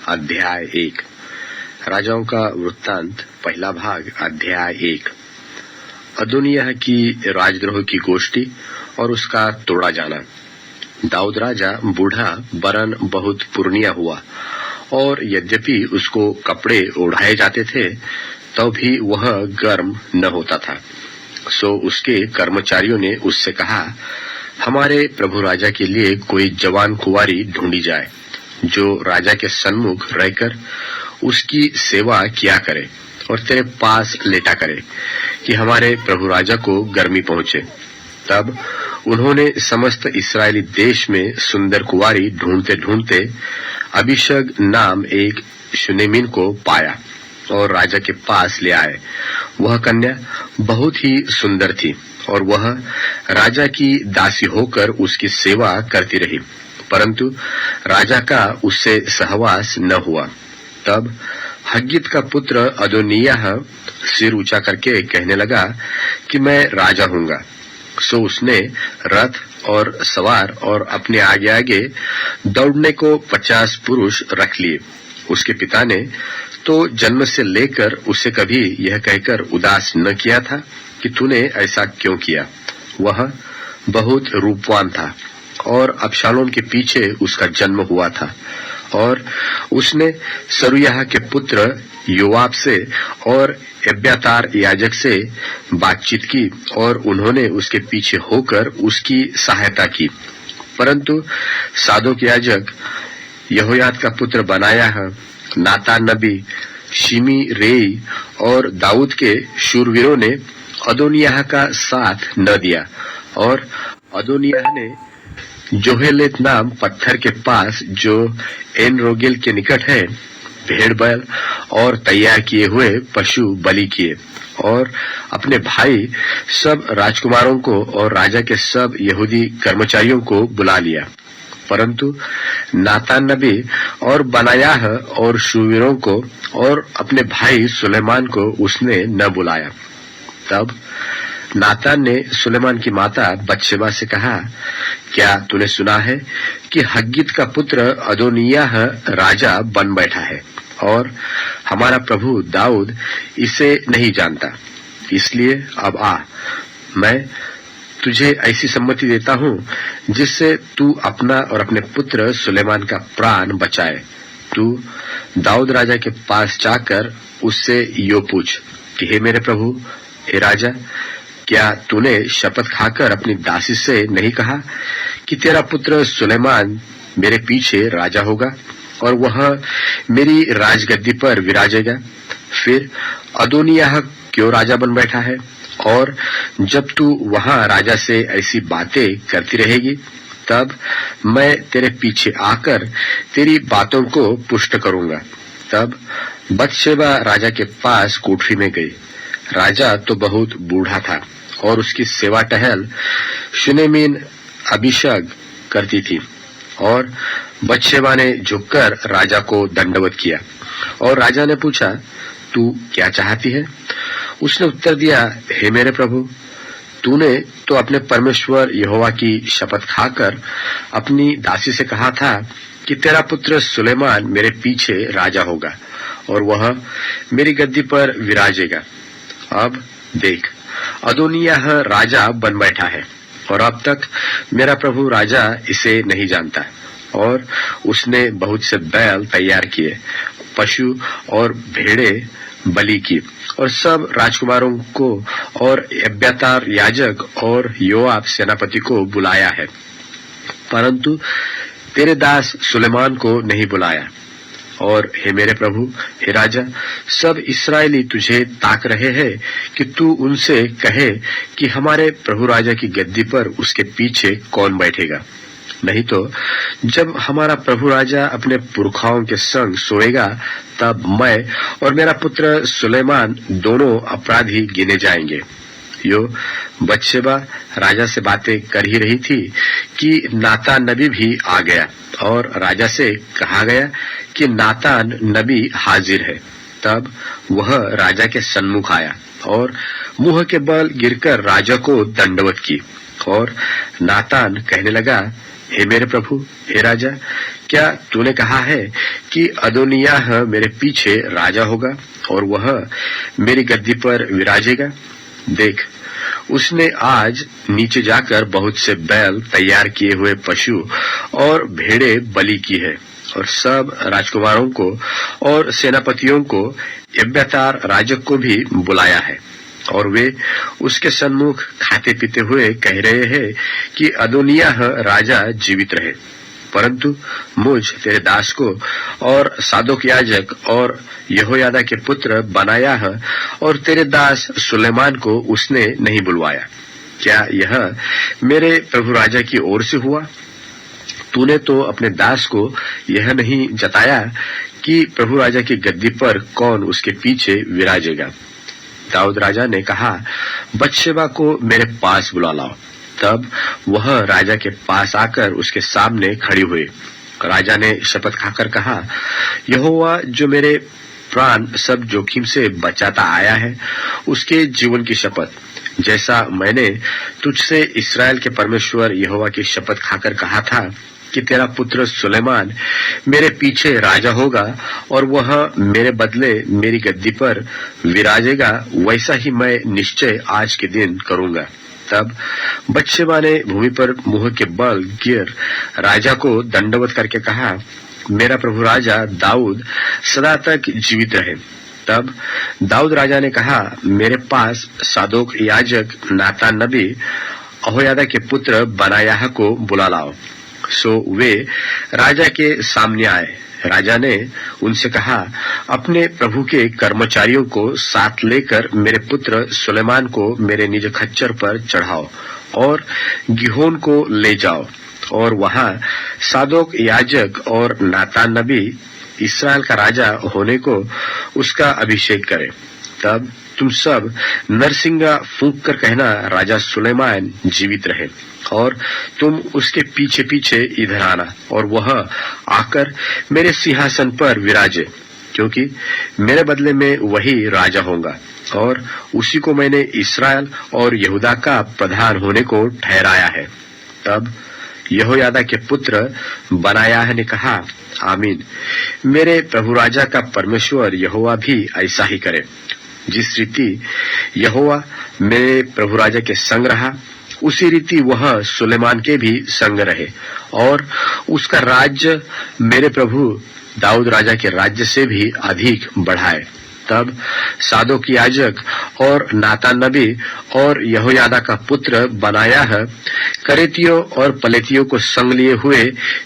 अध्याय 1। राजाओं का वृत्तांत पहला भाग अध्याय 1। अदोनिय्याह की राजद्रोह की गोष्ठी और उसका तोड़ा जाना। दाऊद राजा बूढ़ा वरन बहुत पुरनिया हुआ और यद्यपि उसको कपड़े ओढ़ाए जाते थे तो भी वह गर्म न होता था। सो उसके कर्मचारियों ने उससे कहा, हमारे प्रभु राजा के लिए कोई जवान कुंवारी ढूंढी जाए जो राजा के सन्मुख रहकर उसकी सेवा किया करे और तेरे पास लेटा करे कि हमारे प्रभु राजा को गर्मी पहुंचे। तब उन्होंने समस्त इस्राएली देश में सुंदर कुंवारी ढूंढते ढूंढते अबीशग नाम एक शुनेमिन को पाया और राजा के पास ले आए। वह कन्या बहुत ही सुंदर थी और वह राजा की दासी होकर उसकी सेवा करती रही, परंतु राजा का उससे सहवास न हुआ। तब हग्गीत का पुत्र अदोनिय्याह सिर ऊंचा करके कहने लगा कि मैं राजा हूंगा। सो उसने रथ और सवार और अपने आगे आगे दौड़ने को 50 पुरुष रख लिए। उसके पिता ने तो जन्म से लेकर उसे कभी यह कहकर उदास न किया था कि तूने ऐसा क्यों किया। वह बहुत रूपवान था और अबशालोम के पीछे उसका जन्म हुआ था और उसने सरूयाह के पुत्र योआब से और एब्यातार याजक से बातचीत की और उन्होंने उसके पीछे होकर उसकी सहायता की। परंतु सादोक याजक, यहोयाद का पुत्र बनायाह, नातान नबी, शिमी रेई और दाऊद के शूरवीरों ने अदोनिय्याह का साथ न दिया और अदोनिय्याह ने जोहेलेत नाम पत्थर के पास जो एन रोगेल के निकट है भेड़ बैल और तैयार किए हुए पशु बलि किए और अपने भाई सब राजकुमारों को और राजा के सब यहूदी कर्मचारियों को बुला लिया। परंतु नातान नबी और बनायाह और शूरवीरों को और अपने भाई सुलेमान को उसने न बुलाया। तब नातान ने सुलेमान की माता बत्शेबा से कहा, क्या तूने सुना है कि हग्गीत का पुत्र अदोनिय्याह राजा बन बैठा है और हमारा प्रभु दाऊद इसे नहीं जानता। इसलिए अब आ, मैं तुझे ऐसी सम्मति देता हूँ जिससे तू अपना और अपने पुत्र सुलेमान का प्राण बचाए। तू दाऊद राजा के पास जाकर उससे यो पूछ कि हे मेरे प्रभु, हे राजा, क्या तूने शपथ खाकर अपनी दासी से नहीं कहा कि तेरा पुत्र सुलेमान मेरे पीछे राजा होगा और वह मेरी राजगद्दी पर विराजेगा? फिर अदोनिय्याह क्यों राजा बन बैठा है? और जब तू वहां राजा से ऐसी बातें करती रहेगी तब मैं तेरे पीछे आकर तेरी बातों को पुष्ट करूंगा। तब बत्शेबा राजा के पास कोठरी में गई। राजा तो बहुत बूढ़ा था और उसकी सेवा टहल शुनेमिन अबीशग करती थी और बत्शेबा ने झुककर राजा को दंडवत किया और राजा ने पूछा, तू क्या चाहती है? उसने उत्तर दिया, हे मेरे प्रभु, तूने तो अपने परमेश्वर यहोवा की शपथ खाकर अपनी दासी से कहा था कि तेरा पुत्र सुलेमान मेरे पीछे राजा होगा और वह मेरी गद्दी पर विराजेगा। अब देख, अदोनिय्याह राजा बन बैठा है और अब तक मेरा प्रभु राजा इसे नहीं जानता। और उसने बहुत से बैल तैयार किए, पशु और भेड़े बलि की और सब राजकुमारों को और एब्यातार याजक और योआब सेनापति को बुलाया है, परंतु तेरे दास सुलेमान को नहीं बुलाया। और हे मेरे प्रभु, हे राजा, सब इस्राएली तुझे ताक रहे हैं कि तू उनसे कहे कि हमारे प्रभु राजा की गद्दी पर उसके पीछे कौन बैठेगा। नहीं तो जब हमारा प्रभु राजा अपने पुरखाओं के संग सोएगा तब मैं और मेरा पुत्र सुलेमान दोनों अपराधी गिने जाएंगे। यो बत्शेबा राजा से बातें कर ही रही थी कि नातान नबी भी आ गया और राजा से कहा गया कि नातान नबी हाजिर है। तब वह राजा के सन्मुख आया और मुंह के बल गिरकर राजा को दंडवत की और नातान कहने लगा, हे मेरे प्रभु, हे राजा, क्या तूने कहा है कि अदोनिय्याह मेरे पीछे राजा होगा और वह मेरी गद्दी पर विराजेगा? देख, उसने आज नीचे जाकर बहुत से बैल, तैयार किए हुए पशु और भेड़े बलि की है और सब राजकुमारों को और सेनापतियों को, एब्यातार राजक को भी बुलाया है, और वे उसके सन्मुख खाते पीते हुए कह रहे हैं कि अदोनिय्याह राजा जीवित रहे। परंतु मुझ तेरे दास को और सादोक याजक और यहोयादा के पुत्र बनायाह और तेरे दास सुलेमान को उसने नहीं बुलवाया। क्या यह मेरे प्रभु राजा की ओर से हुआ? तूने तो अपने दास को यह नहीं जताया कि प्रभु राजा की गद्दी पर कौन उसके पीछे विराजेगा। दाऊद राजा ने कहा, बत्शेबा को मेरे पास बुला लाओ। तब वह राजा के पास आकर उसके सामने खड़ी हुई। राजा ने शपथ खाकर कहा, यहोवा जो मेरे प्राण सब जोखिम से बचाता आया है, उसके जीवन की शपथ, जैसा मैंने तुझसे इस्राएल के परमेश्वर यहोवा की शपथ खाकर कहा था कि तेरा पुत्र सुलेमान मेरे पीछे राजा होगा और वह मेरे बदले मेरी गद्दी पर विराजेगा, वैसा ही मैं निश्चय आज के दिन करूंगा। तब बत्शेबा ने भूमि पर मुंह के बल गिर राजा को दंडवत करके कहा, मेरा प्रभु राजा दाऊद सदा तक जीवित रहे। तब दाऊद राजा ने कहा, मेरे पास सादोक याजक, नातान नबी, यहोयादा के पुत्र बनायाह को बुला लाओ। सो वे राजा के सामने आए। राजा ने उनसे कहा, अपने प्रभु के कर्मचारियों को साथ लेकर मेरे पुत्र सुलेमान को मेरे निज खच्चर पर चढ़ाओ और गिहोन को ले जाओ और वहां सादोक याजक और नातान नबी इस्राएल का राजा होने को उसका अभिषेक करे। तब तुम सब नरसिंगा फूंक कर कहना, राजा सुलेमान जीवित रहे, और तुम उसके पीछे पीछे इधर आना और वह आकर मेरे सिंहासन पर विराजे, क्योंकि मेरे बदले में वही राजा होगा और उसी को मैंने इस्राएल और यहूदा का प्रधान होने को ठहराया है। तब यहोयादा के पुत्र बनायाह ने कहा, आमीन। मेरे प्रभु राजा का परमेश्वर यहोवा भी ऐसा ही करे। जिस रीति यहोवा मेरे प्रभु राजा के संग रहा, उसी रीति वह सुलेमान के भी संग रहे और उसका राज्य मेरे प्रभु दाऊद राजा के राज्य से भी अधिक बढ़ाए। तब सादोक याजक और नातान नबी और यहोयादा का पुत्र बनायाह करेतियों और पलेतियों को संग लिए हुए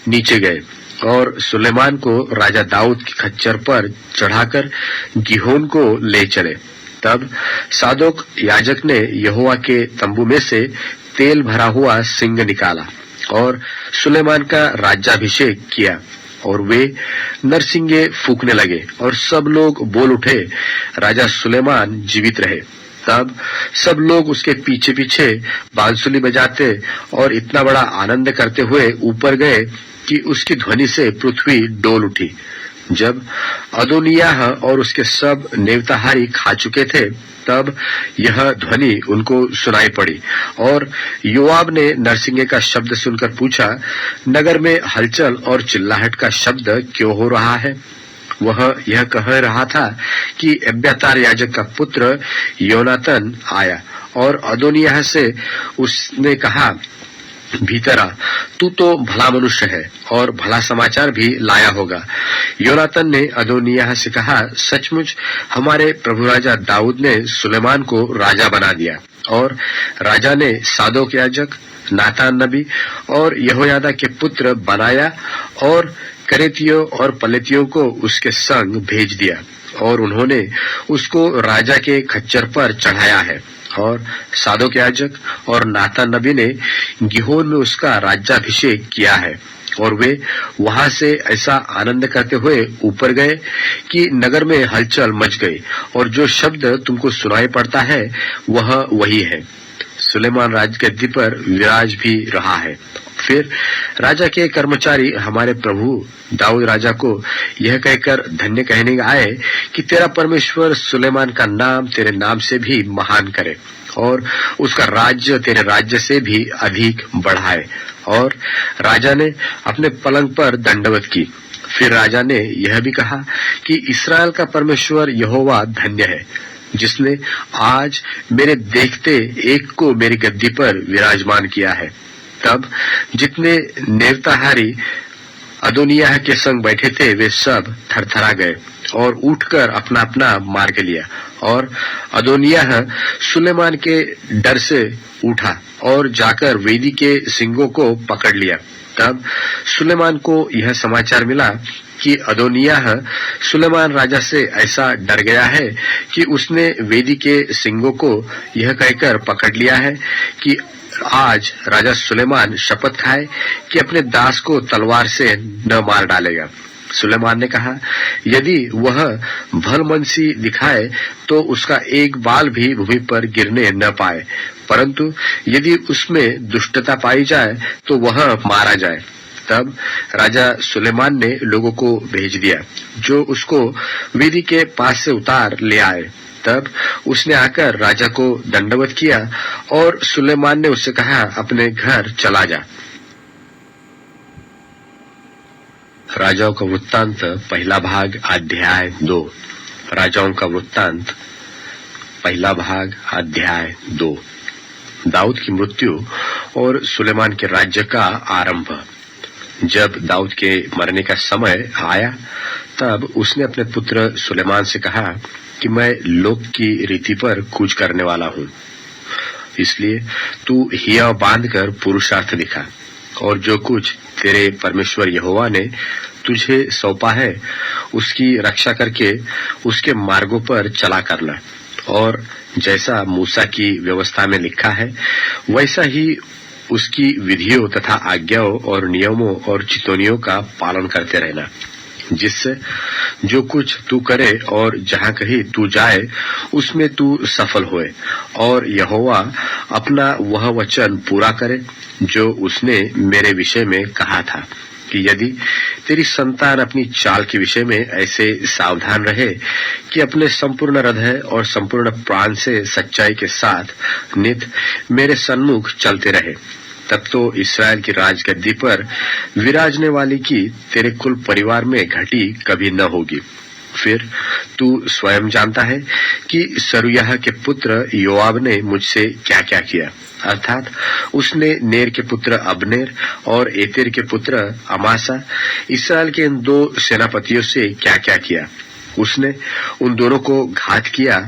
नीचे गए और सुलेमान को राजा दाऊद के खच्चर पर चढ़ाकर गिहोन को ले चले। तब सादोक याजक ने यहोवा के तंबू में से तेल भरा हुआ सिंग निकाला और सुलेमान का राज्याभिषेक किया और वे नरसिंगे फूकने लगे और सब लोग बोल उठे, राजा सुलेमान जीवित रहे। तब सब लोग उसके पीछे पीछे बांसुली बजाते और इतना बड़ा आनंद करते हुए ऊपर गए कि उसकी ध्वनि से पृथ्वी डोल उठी। जब अदोनिय्याह और उसके सब नेवताहारी खा चुके थे, तब यह ध्वनि उनको सुनाई पड़ी और योआब ने नरसिंगे का शब्द सुनकर पूछा, नगर में हलचल और चिल्लाहट का शब्द क्यों हो रहा है? वह यह कह रहा था कि एब्यातार याजक का पुत्र योनातन आया और अदोनिय्याह से उसने कहा, भीतर आ, तू तो भला मनुष्य है और भला समाचार भी लाया होगा। योनातन ने अदोनिय्याह से कहा, सचमुच हमारे प्रभु राजा दाऊद ने सुलेमान को राजा बना दिया और राजा ने सादोक याजक, नातान नबी और यहोयादा के पुत्र बनाया और करेतियों और पलेतियों को उसके संग भेज दिया और उन्होंने उसको राजा के खच्चर पर चढ़ाया है। और सादोक याजक और नातान नबी ने गिहोन में उसका राज्याभिषेक किया है और वे वहां से ऐसा आनंद करते हुए ऊपर गए कि नगर में हलचल मच गई और जो शब्द तुमको सुनाई पड़ता है वह वही है। सुलेमान राजगद्दी पर विराज भी रहा है। फिर राजा के कर्मचारी हमारे प्रभु दाऊद राजा को यह कहकर धन्य कहने आए कि तेरा परमेश्वर सुलेमान का नाम तेरे नाम से भी महान करे और उसका राज्य तेरे राज्य से भी अधिक बढ़ाए और राजा ने अपने पलंग पर दंडवत की। फिर राजा ने यह भी कहा कि इस्राएल का परमेश्वर यहोवा धन्य है, जिसने आज मेरे देखते एक को मेरी गद्दी पर विराजमान किया है। तब जितने नेवताहारी अदोनिय्याह के संग बैठे थे वे सब थरथरा गए और उठकर अपना अपना मार्ग लिया। और अदोनिय्याह सुलेमान के डर से उठा और जाकर वेदी के सींगों को पकड़ लिया। तब सुलेमान को यह समाचार मिला कि अदोनिय्याह सुलेमान राजा से ऐसा डर गया है कि उसने वेदी के सींगों को यह कहकर पकड़ लिया है कि आज राजा सुलेमान शपथ खाए कि अपने दास को तलवार से न मार डालेगा। सुलेमान ने कहा, यदि वह भलमनसी दिखाए तो उसका एक बाल भी भूमि पर गिरने न पाए, परंतु यदि उसमें दुष्टता पाई जाए तो वह मारा जाए। तब राजा सुलेमान ने लोगों को भेज दिया जो उसको वेदी के पास से उतार ले आए। तब उसने आकर राजा को दंडवत किया और सुलेमान ने उससे कहा, अपने घर चला जा। राजाओं का वृत्तांत पहला भाग अध्याय 2। राजाओं का वृत्तांत पहला भाग अध्याय 2। दाऊद की मृत्यु और सुलेमान के राज्य का आरंभ। जब दाऊद के मरने का समय आया तब उसने अपने पुत्र सुलेमान से कहा कि मैं लोक की रीति पर कूच करने वाला हूँ, इसलिए तू हिया बांधकर पुरुषार्थ दिखा और जो कुछ तेरे परमेश्वर यहोवा ने तुझे सौंपा है उसकी रक्षा करके उसके मार्गों पर चला करना। और जैसा मूसा की व्यवस्था में लिखा है वैसा ही उसकी विधियों तथा आज्ञाओं और नियमों और चितौनियों का पालन करते रहना, जिससे जो कुछ तू करे और जहाँ कहीं तू जाए उसमें तू सफल होए और यहोवा अपना वह वचन पूरा करे जो उसने मेरे विषय में कहा था कि यदि तेरी संतान अपनी चाल के विषय में ऐसे सावधान रहे कि अपने संपूर्ण हृदय और संपूर्ण प्राण से सच्चाई के साथ नित मेरे सन्मुख चलते रहे, तब तो इस्राएल की राजगद्दी पर विराजने वाली की तेरे कुल परिवार में घटी कभी न होगी। फिर तू स्वयं जानता है कि सरूयाह के पुत्र योआब ने मुझसे क्या क्या किया, अर्थात उसने नेर के पुत्र अबनेर और एतेर के पुत्र अमासा इस्राएल के इन दो सेनापतियों से क्या क्या किया। उसने उन दोनों को घात किया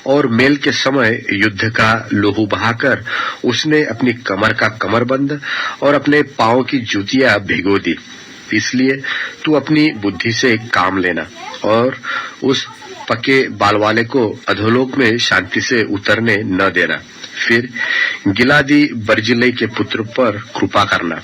और मेल के समय युद्ध का लोहू बहाकर उसने अपनी कमर का कमरबंद और अपने पांव की जूतियां भिगो दी। इसलिए तू अपनी बुद्धि से काम लेना और उस पके बाल वाले को अधोलोक में शांति से उतरने न देना। फिर गिलादी बर्जिलै के पुत्र पर कृपा करना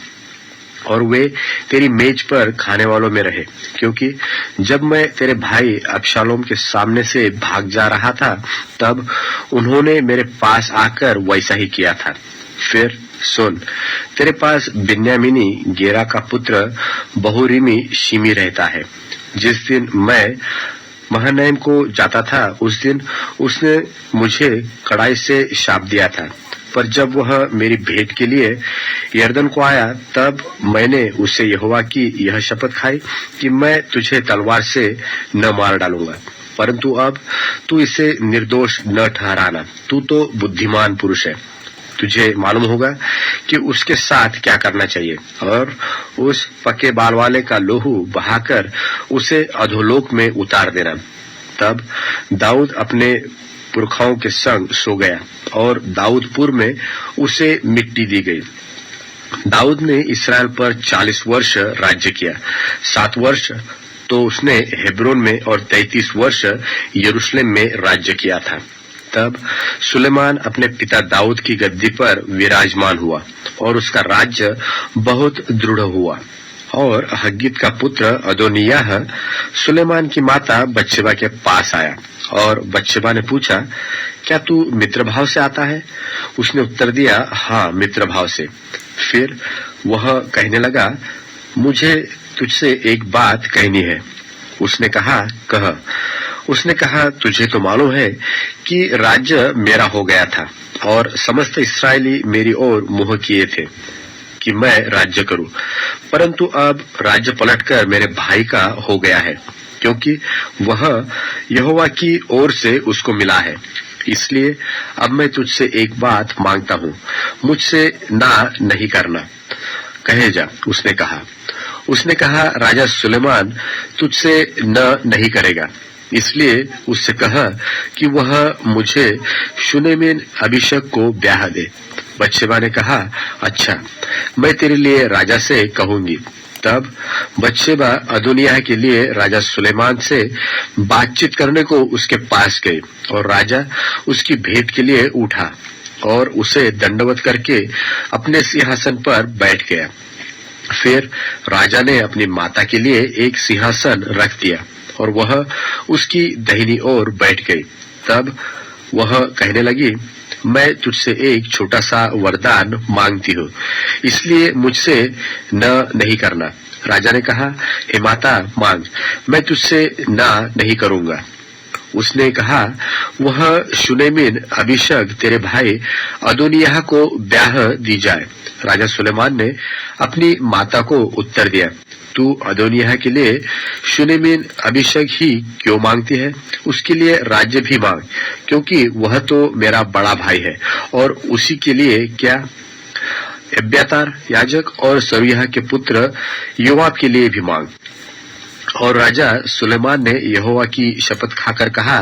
और वे तेरी मेज पर खाने वालों में रहे, क्योंकि जब मैं तेरे भाई अबशालोम के सामने से भाग जा रहा था तब उन्होंने मेरे पास आकर वैसा ही किया था। फिर सुन, तेरे पास बिन्यामीनी गेरा का पुत्र बहुरीमी शिमी रहता है। जिस दिन मैं महनैम को जाता था उस दिन उसने मुझे कड़ाई से शाप दिया था, पर जब वह मेरी भेंट के लिए यरदन को आया तब मैंने उससे यहोवा की यह शपथ खाई कि मैं तुझे तलवार से न मार डालूंगा, परंतु अब तू इसे निर्दोष न ठहराना। तू तो बुद्धिमान पुरुष है, तुझे मालूम होगा कि उसके साथ क्या करना चाहिए और उस पके बाल वाले का लोहू बहाकर उसे अधोलोक में उतार देना। तब दाऊद अपने पुरखाओं के संग सो गया और दाऊदपुर में उसे मिट्टी दी गई। दाऊद ने इस्राएल पर 40 वर्ष राज्य किया। 7 वर्ष तो उसने हेब्रोन में और 33 वर्ष यरूशलेम में राज्य किया था। तब सुलेमान अपने पिता दाऊद की गद्दी पर विराजमान हुआ और उसका राज्य बहुत दृढ़ हुआ। और हग्गीत का पुत्र अदोनिय्याह सुलेमान की माता बत्शेबा के पास आया और बत्शेबा ने पूछा, क्या तू मित्रभाव से आता है? उसने उत्तर दिया, हाँ, मित्रभाव से। फिर वह कहने लगा, मुझे तुझसे एक बात कहनी है। उसने कहा, कह। उसने कहा, तुझे तो मालूम है कि राज्य मेरा हो गया था और समस्त इस्राएली मेरी ओर मुंह किए थे। कि मैं राज्य करूं, परंतु अब राज्य पलटकर मेरे भाई का हो गया है, क्योंकि वह यहोवा की ओर से उसको मिला है। इसलिए अब मैं तुझसे एक बात मांगता हूं, मुझसे ना नहीं करना, कहे जा। उसने कहा, राजा सुलेमान तुझसे न नहीं करेगा, इसलिए उससे कहा कि वह मुझे शुनेमिन अभिषेक को ब्याह दे। बत्शेबा ने कहा, अच्छा, मैं तेरे लिए राजा से कहूंगी। तब बत्शेबा अदोनिय्याह के लिए राजा सुलेमान से बातचीत करने को उसके पास गई, और राजा उसकी भेंट के लिए उठा और उसे दंडवत करके अपने सिंहासन पर बैठ गया। फिर राजा ने अपनी माता के लिए एक सिंहासन रख दिया और वह उसकी दाहिनी ओर बैठ गई। तब वह कहने लगी, मैं तुझसे एक छोटा सा वरदान मांगती हूँ, इसलिए मुझसे न नहीं करना। राजा ने कहा, हे माता, मांग, मैं तुझसे ना नहीं करूंगा। उसने कहा, वह शुनेमिन अभिषेक तेरे भाई अदोनिय्याह को ब्याह दी जाए। राजा सुलेमान ने अपनी माता को उत्तर दिया, तू अदोनिय्याह के लिए शुनेमिन अभिषेक ही क्यों मांगती है? उसके लिए राज्य भी मांग, क्योंकि वह तो मेरा बड़ा भाई है। और उसी के लिए क्या, एब्यातार याजक और सरूयाह के पुत्र योआब के लिए भी मांग। और राजा सुलेमान ने यहोवा की शपथ खाकर कहा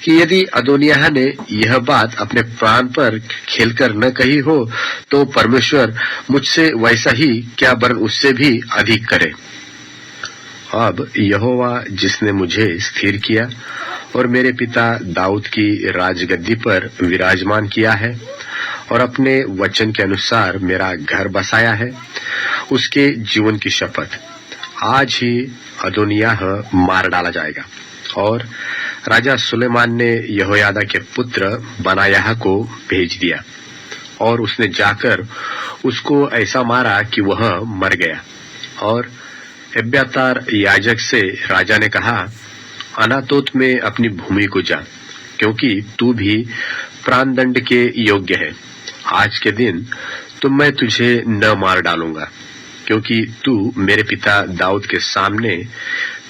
कि यदि अदोनिय्याह ने यह बात अपने प्राण पर खेलकर न कही हो, तो परमेश्वर मुझसे वैसा ही क्या वरन उससे भी अधिक करे। अब यहोवा जिसने मुझे स्थिर किया और मेरे पिता दाऊद की राजगद्दी पर विराजमान किया है और अपने वचन के अनुसार मेरा घर बसाया है, उसके जीवन की शपथ, आज ही अदोनिय्याह मार डाला जाएगा। और राजा सुलेमान ने यहोयादा के पुत्र बनायाह को भेज दिया, और उसने जाकर उसको ऐसा मारा कि वह मर गया। और एब्यातार याजक से राजा ने कहा, अनातोत में अपनी भूमि को जा, क्योंकि तू भी प्राणदंड के योग्य है। आज के दिन तो मैं तुझे न मार डालूंगा, क्योंकि तू मेरे पिता दाऊद के सामने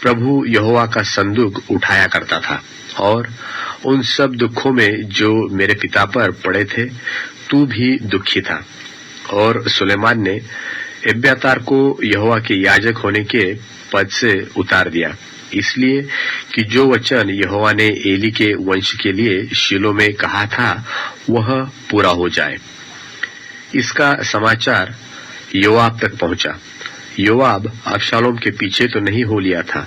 प्रभु यहोवा का संदूक उठाया करता था, और उन सब दुखों में जो मेरे पिता पर पड़े थे तू भी दुखी था। और सुलेमान ने एब्यातार को यहोवा के याजक होने के पद से उतार दिया, इसलिए कि जो वचन यहोवा ने एली के वंश के लिए शीलो में कहा था वह पूरा हो जाए। इसका समाचार योआब तक पहुंचा। योआब अबशालोम के पीछे तो नहीं हो लिया था,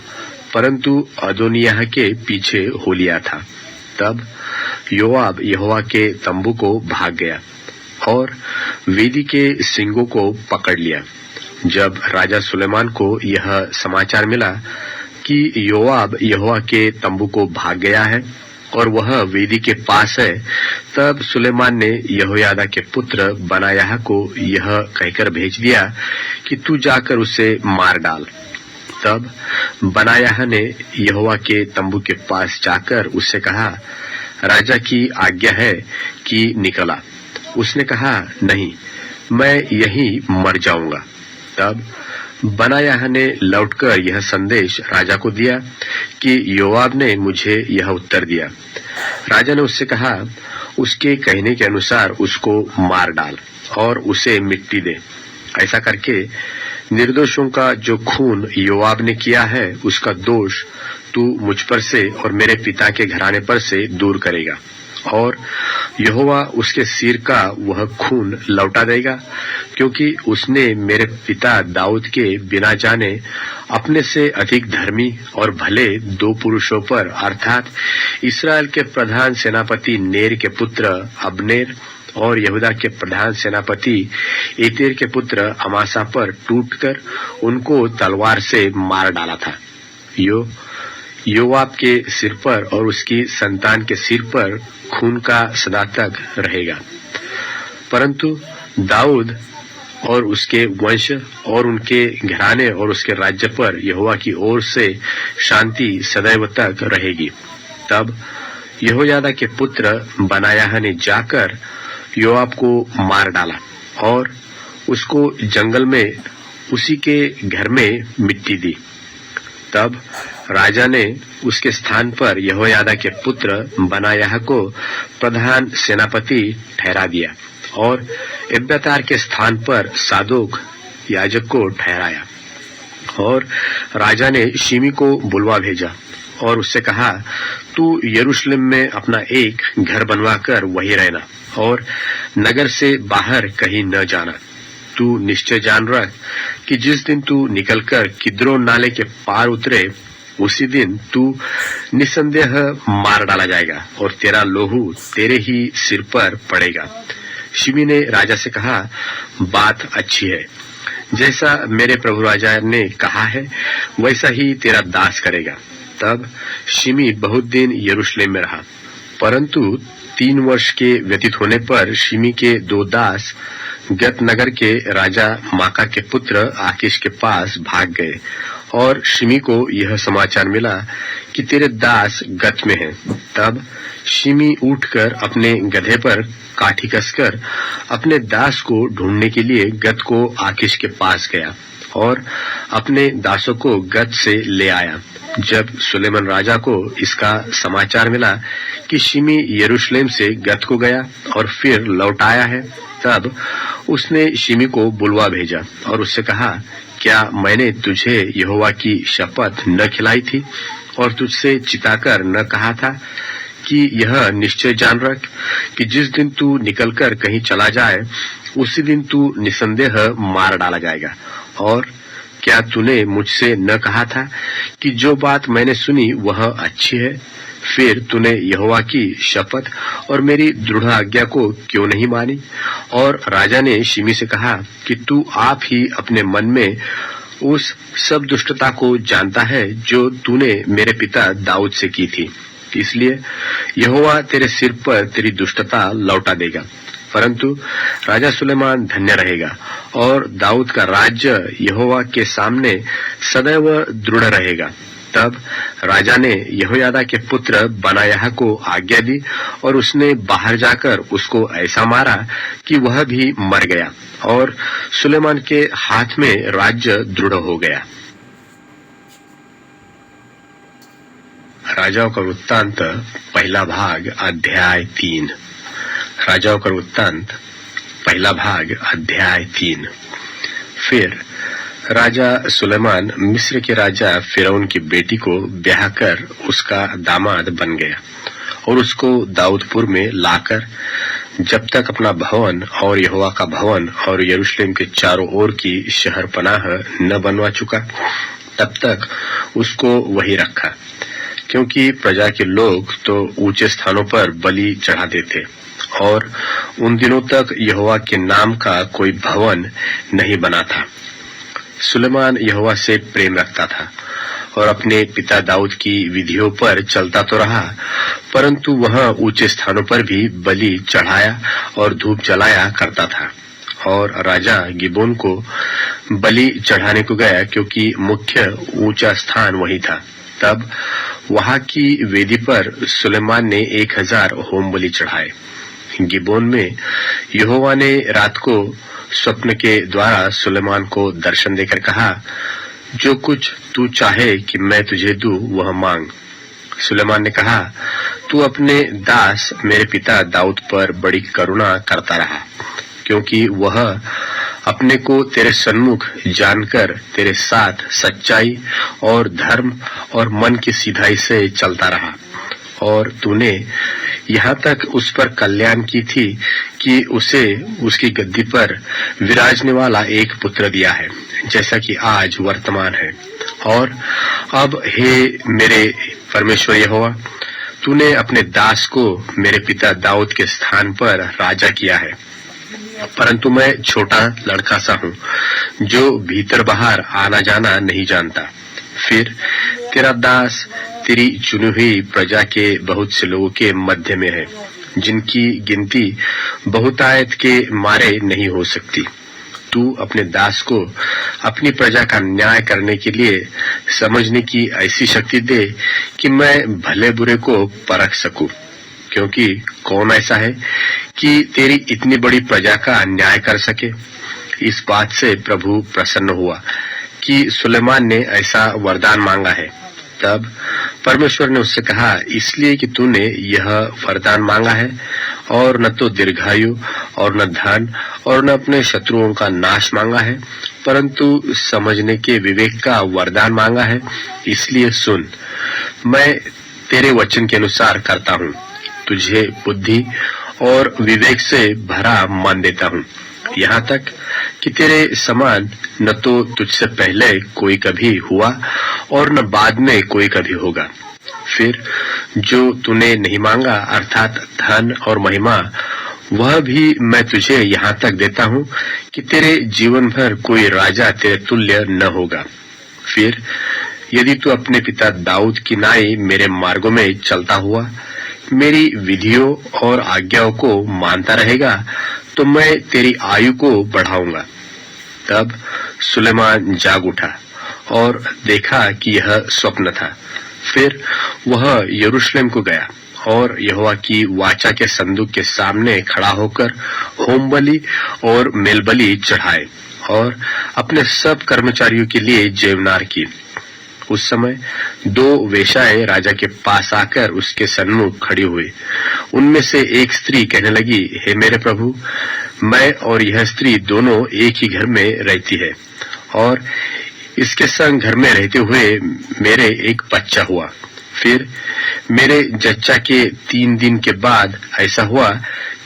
परंतु अदोनिय्याह के पीछे हो लिया था। तब योआब यहोवा के तंबू को भाग गया और वेदी के सींगों को पकड़ लिया। जब राजा सुलेमान को यह समाचार मिला कि योआब यहोवा के तंबू को भाग गया है और वह वेदी के पास है, तब सुलेमान ने यहोयादा के पुत्र बनायाह को यह कहकर भेज दिया कि तू जाकर उसे मार डाल। तब बनायाह ने यहोवा के तंबू के पास जाकर उससे कहा, राजा की आज्ञा है कि निकला। उसने कहा, नहीं, मैं यहीं मर जाऊंगा। तब बनायाह ने लौटकर यह संदेश राजा को दिया कि योआब ने मुझे यह उत्तर दिया। राजा ने उससे कहा, उसके कहने के अनुसार उसको मार डाल और उसे मिट्टी दे। ऐसा करके निर्दोषों का जो खून योआब ने किया है उसका दोष तू मुझ पर से और मेरे पिता के घराने पर से दूर करेगा, और यहोवा उसके सिर का वह खून लौटा देगा, क्योंकि उसने मेरे पिता दाऊद के बिना जाने अपने से अधिक धर्मी और भले दो पुरुषों पर, अर्थात इस्राएल के प्रधान सेनापति नेर के पुत्र अब्नेर और यहूदा के प्रधान सेनापति एतेर के पुत्र अमासा पर टूटकर उनको तलवार से मार डाला था। योआब के सिर पर और उसकी संतान के सिर पर खून का सदा तक रहेगा, परंतु दाऊद और उसके वंश और उनके घराने और उसके राज्य पर यहोवा की ओर से शांति सदैव तक रहेगी। तब यहोयादा के पुत्र बनायाह ने जाकर योआब को मार डाला और उसको जंगल में उसी के घर में मिट्टी दी। तब राजा ने उसके स्थान पर यहोयादा के पुत्र बनायाह को प्रधान सेनापति ठहरा दिया और एब्यातार के स्थान पर सादोक याजक को ठहराया। और राजा ने शिमी को बुलवा भेजा और उससे कहा, तू यरूशलेम में अपना एक घर बनवाकर वहीं रहना और नगर से बाहर कहीं न जाना। तू निश्चय जान रख कि जिस दिन तू निकलकर किद्रोन नाले के पार उतरे, उसी दिन तू निसंदेह मार डाला जाएगा और तेरा लोहू तेरे ही सिर पर पड़ेगा। शिमी ने राजा से कहा, बात अच्छी है, जैसा मेरे प्रभु राजा ने कहा है वैसा ही तेरा दास करेगा। तब शिमी बहुत दिन यरूशलेम में रहा, परंतु 3 वर्ष के व्यतीत होने पर शिमी के 2 दास गत नगर के राजा माका के पुत्र आकीश के पास भाग गए और शिमी को यह समाचार मिला कि तेरे दास गत में हैं। तब शिमी उठकर अपने गधे पर काठी कसकर अपने दास को ढूंढने के लिए गत को आकीश के पास गया और अपने दासों को गत से ले आया। जब सुलेमान राजा को इसका समाचार मिला कि शिमी यरूशलेम से गत को गया और फिर लौट आया है, तब उसने शिमी को बुलवा भेजा और उससे कहा, क्या मैंने तुझे यहोवा की शपथ न खिलाई थी और तुझसे चिताकर न कहा था कि यह निश्चय जान रख कि जिस दिन तू निकलकर कहीं चला जाए, उसी दिन तू निसंदेह मार डाला जाएगा। और क्या तूने मुझसे न कहा था कि जो बात मैंने सुनी वह अच्छी है? फिर तूने यहोवा की शपथ और मेरी दृढ़ आज्ञा को क्यों नहीं मानी? और राजा ने शिमी से कहा कि तू आप ही अपने मन में उस सब दुष्टता को जानता है जो तूने मेरे पिता दाऊद से की थी, इसलिए यहोवा तेरे सिर पर तेरी दुष्टता लौटा देगा। परंतु राजा सुलेमान धन्य रहेगा और दाऊद का राज्य यहोवा के सामने सदैव दृढ़ रहेगा। तब राजा ने यहोयादा के पुत्र बनायाह को आज्ञा दी और उसने बाहर जाकर उसको ऐसा मारा कि वह भी मर गया और सुलेमान के हाथ में राज्य दृढ़ हो गया। राजाओं का वृत्तांत पहला भाग अध्याय 3। राजाओं का वृत्तांत पहला भाग अध्याय 3। फिर राजा सुलेमान मिस्र के राजा फिरौन की बेटी को ब्याह कर उसका दामाद बन गया और उसको दाऊदपुर में लाकर जब तक अपना भवन और यहोवा का भवन और यरूशलेम के चारों ओर की शहर पनाह न बनवा चुका, तब तक उसको वही रखा, क्योंकि प्रजा के लोग तो ऊंचे स्थानों पर बलि चढ़ाते थे और उन दिनों तक यहोवा के नाम का कोई भवन नहीं बना था। सुलेमान यहोवा से प्रेम रखता था और अपने पिता दाऊद की विधियों पर चलता तो रहा, परंतु वह ऊंचे स्थानों पर भी बलि चढ़ाया और धूप जलाया करता था। और राजा गिबोन को बलि चढ़ाने को गया, क्योंकि मुख्य ऊंचा स्थान वही था। तब वहां की वेदी पर सुलेमान ने 1000 होम बलि चढ़ाए। गिबोन में यहोवा ने रात को स्वप्न के द्वारा सुलेमान को दर्शन देकर कहा, जो कुछ तू चाहे कि मैं तुझे दूं वह मांग। सुलेमान ने कहा, तू अपने दास मेरे पिता दाऊद पर बड़ी करुणा करता रहा, क्योंकि वह अपने को तेरे सन्मुख जानकर तेरे साथ सच्चाई और धर्म और मन की सीधाई से चलता रहा। और तूने यहाँ तक उस पर कल्याण की थी कि उसे उसकी गद्दी पर विराजने वाला एक पुत्र दिया है, जैसा कि आज वर्तमान है। और अब हे मेरे परमेश्वर यहोवा, तूने अपने दास को मेरे पिता दाऊद के स्थान पर राजा किया है, परंतु मैं छोटा लड़का सा हूँ जो भीतर बाहर आना जाना नहीं जानता। फिर तेरा दास तेरी चुनी हुई प्रजा के बहुत से लोगों के मध्य में है, जिनकी गिनती बहुतायत के मारे नहीं हो सकती। तू अपने दास को अपनी प्रजा का न्याय करने के लिए समझने की ऐसी शक्ति दे कि मैं भले बुरे को परख सकूं, क्योंकि कौन ऐसा है कि तेरी इतनी बड़ी प्रजा का न्याय कर सके। इस बात से प्रभु प्रसन्न हुआ कि सुलेमान ने ऐसा वरदान मांगा है। तब परमेश्वर ने उससे कहा, इसलिए कि तूने यह वरदान मांगा है और न तो दीर्घायु और न धन और न अपने शत्रुओं का नाश मांगा है, परंतु समझने के विवेक का वरदान मांगा है। इसलिए सुन, मैं तेरे वचन के अनुसार करता हूँ। तुझे बुद्धि और विवेक से भरा मन देता हूँ, यहाँ तक कि तेरे समान न तो तुझसे पहले कोई कभी हुआ और न बाद में कोई कभी होगा। फिर जो तूने नहीं मांगा अर्थात धन और महिमा, वह भी मैं तुझे यहाँ तक देता हूँ कि तेरे जीवन भर कोई राजा तेरे तुल्य न होगा। फिर यदि तू अपने पिता दाऊद की नाई मेरे मार्गों में चलता हुआ मेरी विधियों और आज्ञाओं को मानता रहेगा, तो मैं तेरी आयु को बढ़ाऊंगा। तब सुलेमान जाग उठा और देखा कि यह स्वप्न था। फिर वह यरूशलेम को गया और यहोवा की वाचा के संदूक के सामने खड़ा होकर होम बलि और मेल बलि चढ़ाए और अपने सब कर्मचारियों के लिए जेवनार की। उस समय 2 वेश्याएं राजा के पास आकर उसके सन्मुख खड़ी हुई। उनमें से एक स्त्री कहने लगी, हे मेरे प्रभु, मैं और यह स्त्री दोनों एक ही घर में रहती है और इसके संग घर में रहते हुए मेरे एक बच्चा हुआ। फिर मेरे जच्चा के 3 दिन के बाद ऐसा हुआ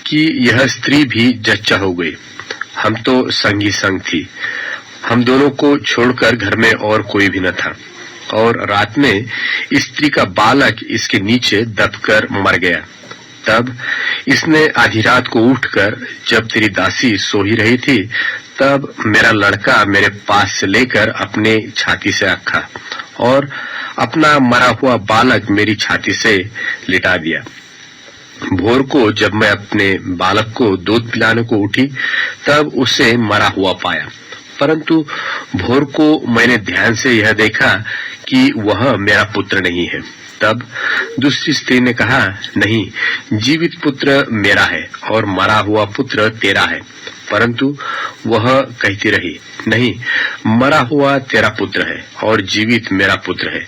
कि यह स्त्री भी जच्चा हो गई। हम तो संगी संग थी। हम दोनों को छोड़कर घर में और कोई भी न था। और रात में स्त्री का बालक इसके नीचे दबकर मर गया। तब इसने आधी रात को उठकर, जब तेरी दासी सो ही रही थी, तब मेरा लड़का मेरे पास से लेकर अपने छाती से रखा और अपना मरा हुआ बालक मेरी छाती से लिटा दिया। भोर को जब मैं अपने बालक को दूध पिलाने को उठी, तब उसे मरा हुआ पाया, परंतु भोर को मैंने ध्यान से यह देखा कि वह मेरा पुत्र नहीं है। तब दूसरी स्त्री ने कहा, नहीं, जीवित पुत्र मेरा है और मरा हुआ पुत्र तेरा है। परंतु वह कहती रही, नहीं, मरा हुआ तेरा पुत्र है और जीवित मेरा पुत्र है।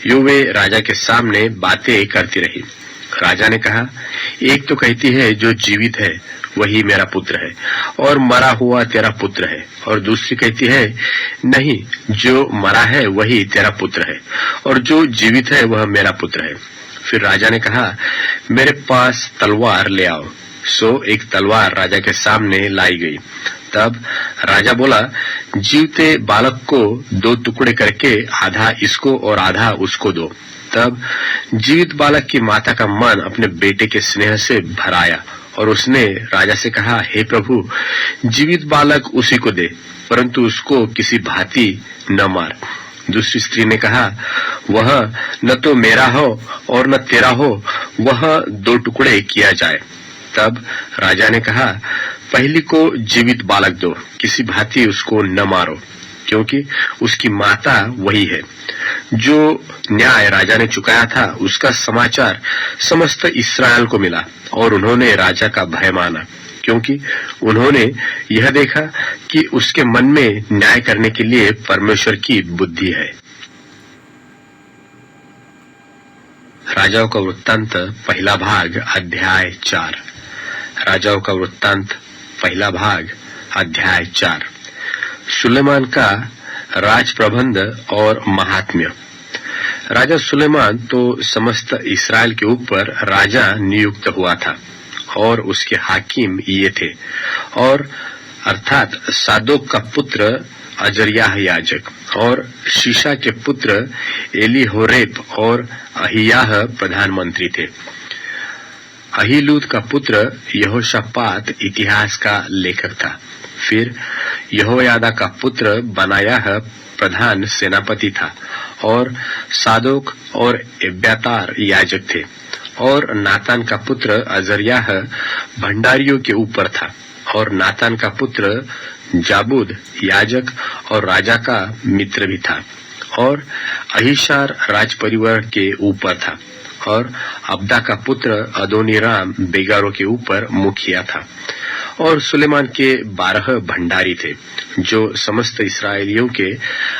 यूं वे राजा के सामने बातें करती रही। राजा ने कहा, एक तो कहती है जो जीवित है वही मेरा पुत्र है और मरा हुआ तेरा पुत्र है, और दूसरी कहती है, नहीं, जो मरा है वही तेरा पुत्र है और जो जीवित है वह मेरा पुत्र है। फिर राजा ने कहा, मेरे पास तलवार ले आओ। सो एक तलवार राजा के सामने लाई गई। तब राजा बोला, जीवते बालक को 2 टुकड़े करके आधा इसको और आधा उसको दो। तब जीवित बालक की माता का मन अपने बेटे के स्नेह से भर आया और उसने राजा से कहा, हे प्रभु, जीवित बालक उसी को दे, परंतु उसको किसी भांति न मार। दूसरी स्त्री ने कहा, वह न तो मेरा हो और न तेरा हो, वह 2 टुकड़े किया जाए। तब राजा ने कहा, पहली को जीवित बालक दो, किसी भांति उसको न मारो, क्योंकि उसकी माता वही है। जो न्याय राजा ने चुकाया था उसका समाचार समस्त इस्राएल को मिला और उन्होंने राजा का भय माना, क्योंकि उन्होंने यह देखा कि उसके मन में न्याय करने के लिए परमेश्वर की बुद्धि है। राजाओं का वृत्तांत पहला भाग अध्याय 4। राजाओं का वृत्तांत पहला भाग अध्याय 4। सुलेमान का राज प्रबंध और महात्म्य। राजा सुलेमान तो समस्त इस्राएल के ऊपर राजा नियुक्त हुआ था और उसके हाकिम ये थे, और अर्थात सादोक का पुत्र अजर्याह याजक और शीशा के पुत्र एलीहोरेप और अहियाह प्रधानमंत्री थे। अहीलूद का पुत्र यहोशापात इतिहास का लेखक था। फिर यहोयादा का पुत्र बनायाह प्रधान सेनापति था और सादोक और एब्यातार याजक थे, और नातान का पुत्र अजर्याह भंडारियों के ऊपर था, और नातान का पुत्र जाबूद याजक और राजा का मित्र भी था, और अहीशार राज परिवार के ऊपर था, और अब्दा का पुत्र अदोनीराम बेगारों के ऊपर मुखिया था, और सुलेमान के 12 भंडारी थे जो समस्त इस्राएलियों के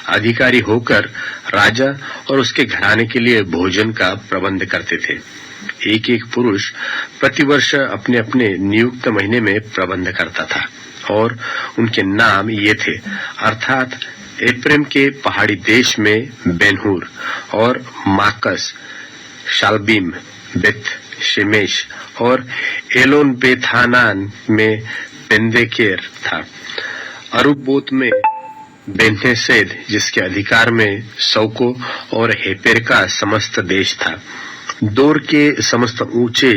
अधिकारी होकर राजा और उसके घराने के लिए भोजन का प्रबंध करते थे। एक एक पुरुष प्रतिवर्ष अपने अपने नियुक्त महीने में प्रबंध करता था और उनके नाम ये थे, अर्थात एप्रेम के पहाड़ी देश में बेनहूर और माकस, शालबीम, बेत शेमेश और एलोन बेथानान में पेंदेकेर था। अरुबोत में बेन्हेसेद जिसके अधिकार में सौको और हेपेर का समस्त देश था। दोर के समस्त ऊंचे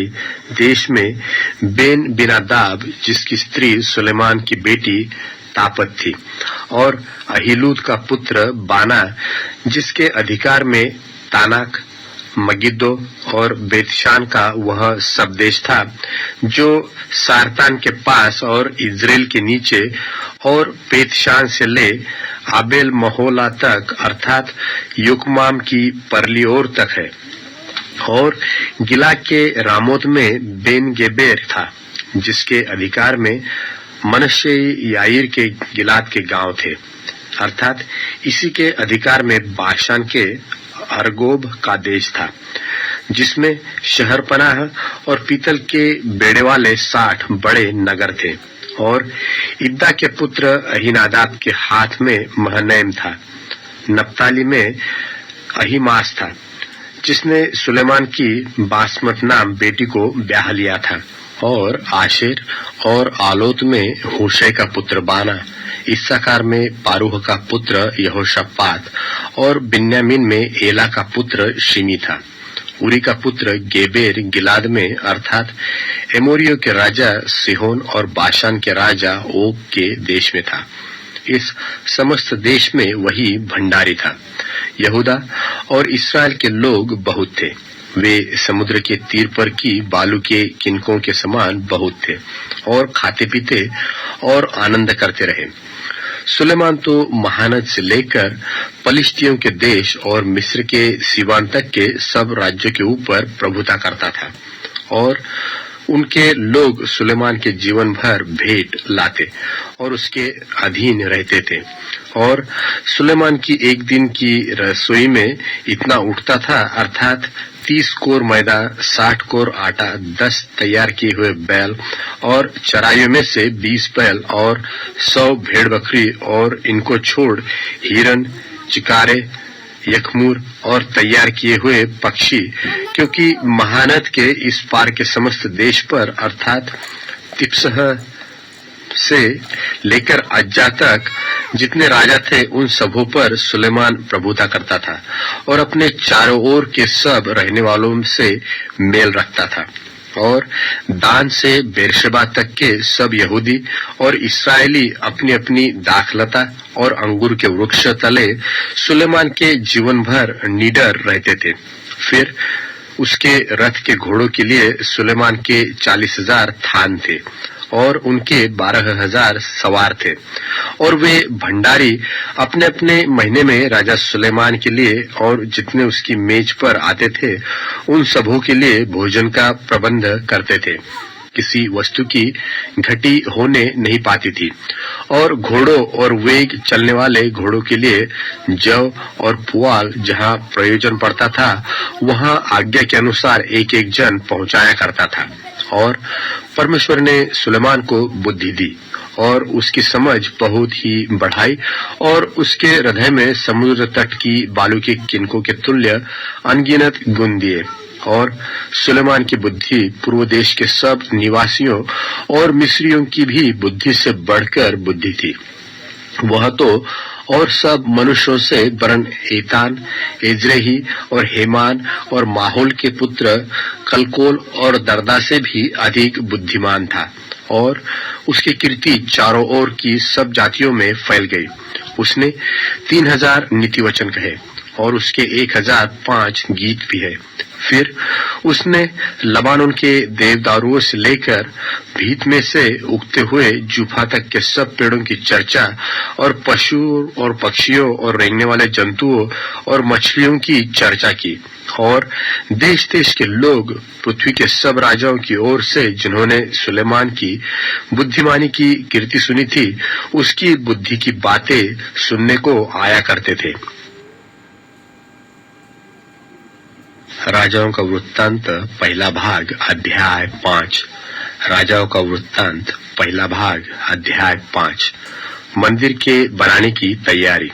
देश में बेन बिनादाब जिसकी स्त्री सुलेमान की बेटी तापत थी और अहिलूद का पुत्र बाना जिसके अधिकार में तानाक, मगिद्दो और बेतशान का वह सब देश था जो सारतान के पास और इज्रेल के नीचे और बेतशान से ले आबेल महोला तक अर्थात युकमाम की परली ओर तक है। और गिला के रामोत में बेन गेबेर था जिसके अधिकार में मनश्शे याईर के गिलाद के गांव थे, अर्थात इसी के अधिकार में बाशान के अरगोब का देश था जिसमें शहरपनाह और पीतल के बेड़े वाले 60 बड़े नगर थे। और इद्दा के पुत्र अहीनादाब के हाथ में महनैम था। नप्ताली में अहीमास था जिसने सुलेमान की बासमत नाम बेटी को ब्याह लिया था। और आशेर और आलोत में होशे का पुत्र बाना, इस्साकार में पारूह का पुत्र यहोशापात और बिन्यामीन में एला का पुत्र शिमी था। उरी का पुत्र गेबेर गिलाद में अर्थात एमोरियो के राजा सिहोन और बाशान के राजा ओग के देश में था। इस समस्त देश में वही भंडारी था। यहूदा और इस्राएल के लोग बहुत थे, वे समुद्र के तीर पर की बालू के किनकों के समान बहुत थे और खाते पीते और आनंद करते रहे। सुलेमान तो महानद से लेकर पलिश्तियों के देश और मिस्र के सीवान तक के सब राज्यों के ऊपर प्रभुता करता था और उनके लोग सुलेमान के जीवन भर भेंट लाते और उसके अधीन रहते थे। और सुलेमान की एक दिन की रसोई में इतना उठता था, अर्थात 30 कोर मैदा, 60 कोर आटा, 10 तैयार किए हुए बैल और चराइयों में से 20 बैल और 100 भेड़ बकरी और इनको छोड़ हिरन, चिकारे, यखमूर और तैयार किए हुए पक्षी, क्योंकि महानद के इस पार के समस्त देश पर अर्थात तिप्सह से लेकर अज्जा तक जितने राजा थे उन सबों पर सुलेमान प्रभुता करता था और अपने चारों ओर के सब रहने वालों से मेल रखता था। और दान से बेरशेबा तक के सब यहूदी और इस्राएली अपनी अपनी दाखलता और अंगूर के वृक्ष तले सुलेमान के जीवन भर निडर रहते थे। फिर उसके रथ के घोड़ों के लिए सुलेमान के 40,000 थान थे और उनके 12,000 सवार थे। और वे भंडारी अपने अपने महीने में राजा सुलेमान के लिए और जितने उसकी मेज पर आते थे उन सबों के लिए भोजन का प्रबंध करते थे। किसी वस्तु की घटी होने नहीं पाती थी। और घोड़ों और वेग चलने वाले घोड़ों के लिए जव और पुआल जहाँ प्रयोजन पड़ता था वहाँ आज्ञा के अनुसार एक एक जन पहुँचाया करता था। और परमेश्वर ने सुलेमान को बुद्धि दी और उसकी समझ बहुत ही बढ़ाई और उसके हृदय में समुद्र तट की बालू के किनकों के तुल्य अनगिनत गुण दिए। और सुलेमान की बुद्धि पूर्व देश के सब निवासियों और मिस्रियों की भी बुद्धि से बढ़कर बुद्धि थी। वह तो और सब मनुष्यों से वरन एतान, एज्रेही और हेमान और माहौल के पुत्र कलकोल और दर्दा से भी अधिक बुद्धिमान था। और उसकी कीर्ति चारों ओर की सब जातियों में फैल गई। उसने 3,000 नीति वचन कहे और उसके 1,005 गीत भी है। फिर उसने लबानों के देवदारुओं से लेकर भीत में से उगते हुए जूफा तक के सब पेड़ों की चर्चा और पशुओं और पक्षियों और रेंगने वाले जंतुओं और मछलियों की चर्चा की। और देश देश के लोग पृथ्वी के सब राजाओं की ओर से जिन्होंने सुलेमान की बुद्धिमानी की कीर्ति सुनी थी, उसकी बुद्धि की बातें सुनने को आया करते थे। राजाओं का वृत्तांत पहला भाग अध्याय 5। राजाओं का वृत्तांत पहला भाग अध्याय 5। मंदिर के बनाने की तैयारी।